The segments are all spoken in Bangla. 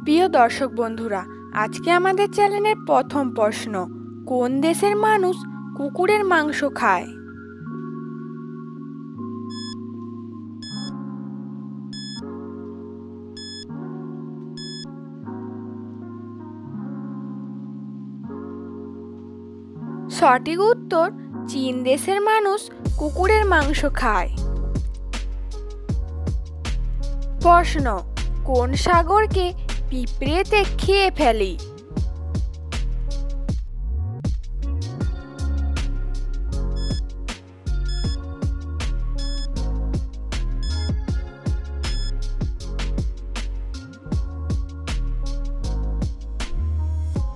প্রিয় দর্শক বন্ধুরা, আজকে আমাদের চ্যানেলের প্রথম প্রশ্ন, কোন দেশের মানুষ কুকুরের মাংস খায়? সঠিক উত্তর, চীন দেশের মানুষ কুকুরের মাংস খায়। প্রশ্ন, কোন সাগরকে পিঁপড়েতে খেয়ে ফেলে?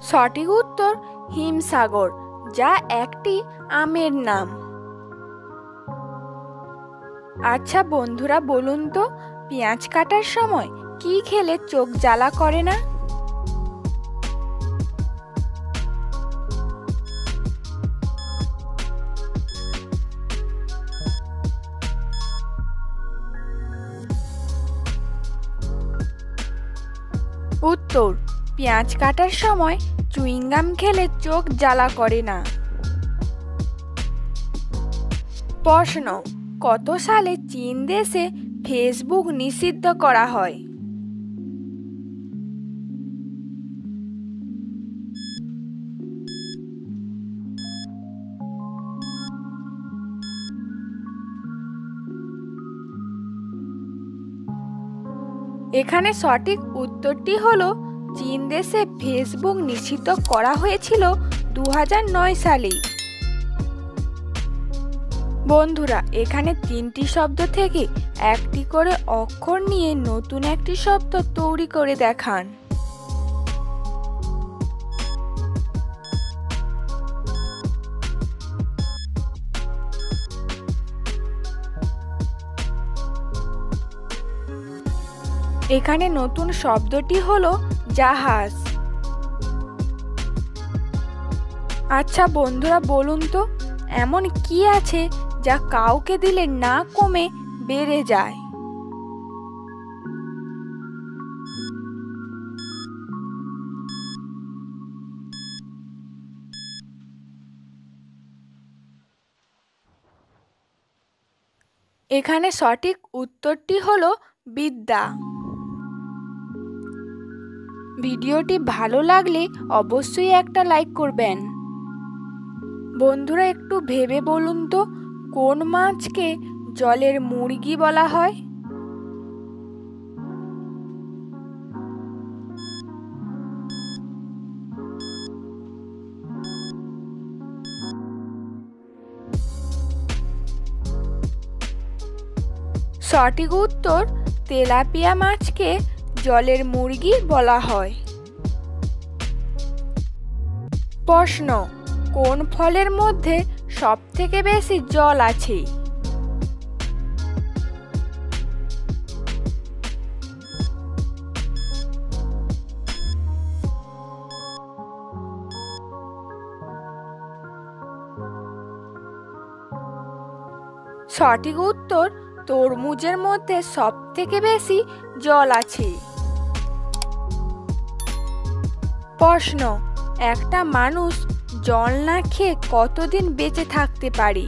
সঠিক উত্তর, হিমসাগর, যা একটি আমের নাম। আচ্ছা বন্ধুরা, বলুন তো, পেঁয়াজ কাটার সময় কি খেলে চোখ জ্বালা করে না? উত্তর, পেঁয়াজ কাটার সময় চুইংগাম খেলে চোখ জ্বালা করে না। প্রশ্ন, কত সালে চীন দেশে ফেসবুক নিষিদ্ধ করা হয়? এখানে সঠিক উত্তরটি হলো, চীন দেশে ফেসবুক নিষিদ্ধ করা হয়েছিল 2009 সালে। বন্ধুরা, এখানে 3টি শব্দ থেকে একটি করে অক্ষর নিয়ে নতুন একটি শব্দ তৈরি করে দেখান। এখানে নতুন শব্দটি হলো জাহাজ। আচ্ছা বন্ধুরা, বলুন তো, এমন কি আছে যা কাউকে দিলে না কমে বেড়ে যায়? এখানে সঠিক উত্তরটি হলো বিদ্যা। ভিডিওটি ভালো লাগলে অবশ্যই একটা লাইক করবেন। বন্ধুরা, একটু ভেবে বলুন তো, কোন মাছকে জলের মুরগি বলা হয়? সঠিক উত্তর, তেলাপিয়া মাছকে জলের মুরগি বলা হয়। প্রশ্ন, কোন ফলের মধ্যে সবথেকে বেশি জল আছে? সঠিক উত্তর, তরমুজের মধ্যে সবথেকে বেশি জল আছে। প্রশ্ন, একটা মানুষ জল না খেয়ে কতদিন বেঁচে থাকতে পারে?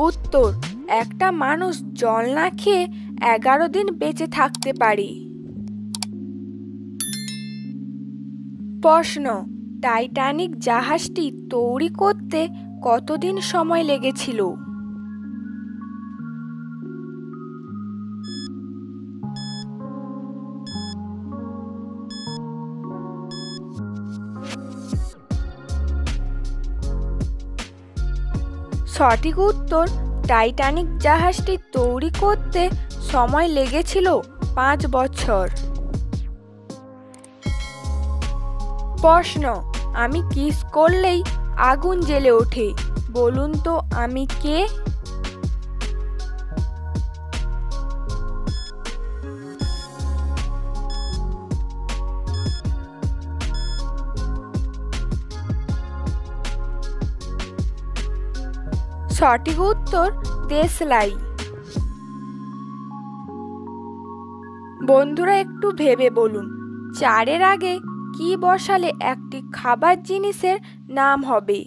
উত্তর, একটা মানুষ জল না খেয়ে 11 দিন বেঁচে থাকতে পারে। প্রশ্ন, টাইটানিক জাহাজটি তৈরি করতে কতদিন সময় লেগেছিল? সঠিক উত্তর, টাইটানিক জাহাজটি তৈরি করতে সময় লেগেছিল 5 বছর। প্রশ্ন, আমি কিস করলেই আগুন জ্বলে ওঠে, বলুন তো আমি কে? সঠিক উত্তর দেশলাই। বন্ধুরা একটু ভেবে বলুন, 4-এর আগে কি বসালে একটি খাবার জিনিসের নাম হবে?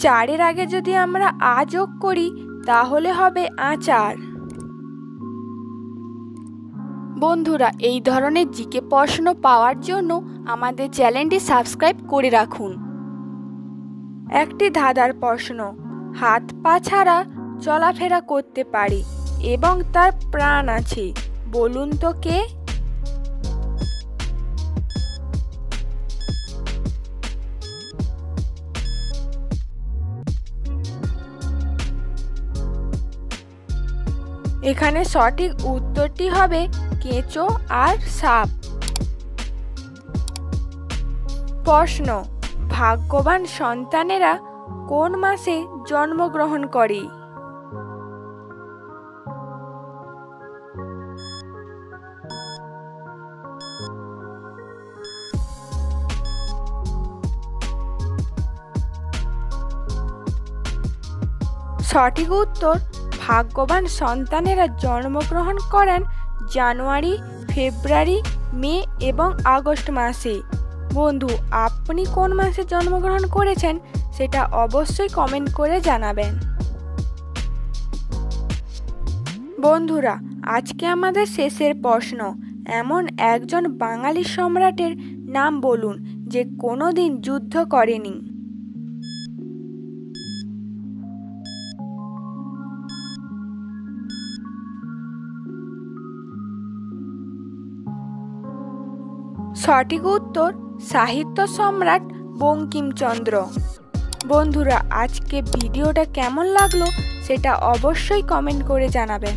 চারের আগে যদি আমরা আ যোগ করি তাহলে হবে আচার। বন্ধুরা এই ধরনের জিকে প্রশ্ন পাওয়ার জন্য আমাদের চ্যানেলটি সাবস্ক্রাইব করে রাখুন। একটি ধাঁধার প্রশ্ন, হাত পা ছাড়া চলাফেরা করতে পারে এবং তার প্রাণ আছে, বলুন তো কে? এখানে সঠিক উত্তরটি হবে কেঁচো আর সাপ। প্রশ্ন, ভাগ্যবান সন্তানেরা কোন মাসে জন্মগ্রহণ করে? সঠিক উত্তর, ভাগ্যবান সন্তানেরা জন্মগ্রহণ করেন জানুয়ারি, ফেব্রুয়ারি, মে এবং আগস্ট মাসে। বন্ধু, আপনি কোন মাসে জন্মগ্রহণ করেছেন সেটা অবশ্যই কমেন্ট করে জানাবেন। বন্ধুরা আজকে আমাদের শেষের প্রশ্ন, এমন একজন বাঙালি সম্রাটের নাম বলুন যে কোনোদিন যুদ্ধ করেনি। সঠিক উত্তর সাহিত্য সম্রাট বঙ্কিমচন্দ্র। বন্ধুরা আজকে ভিডিওটা কেমন লাগলো সেটা অবশ্যই কমেন্ট করে জানাবেন।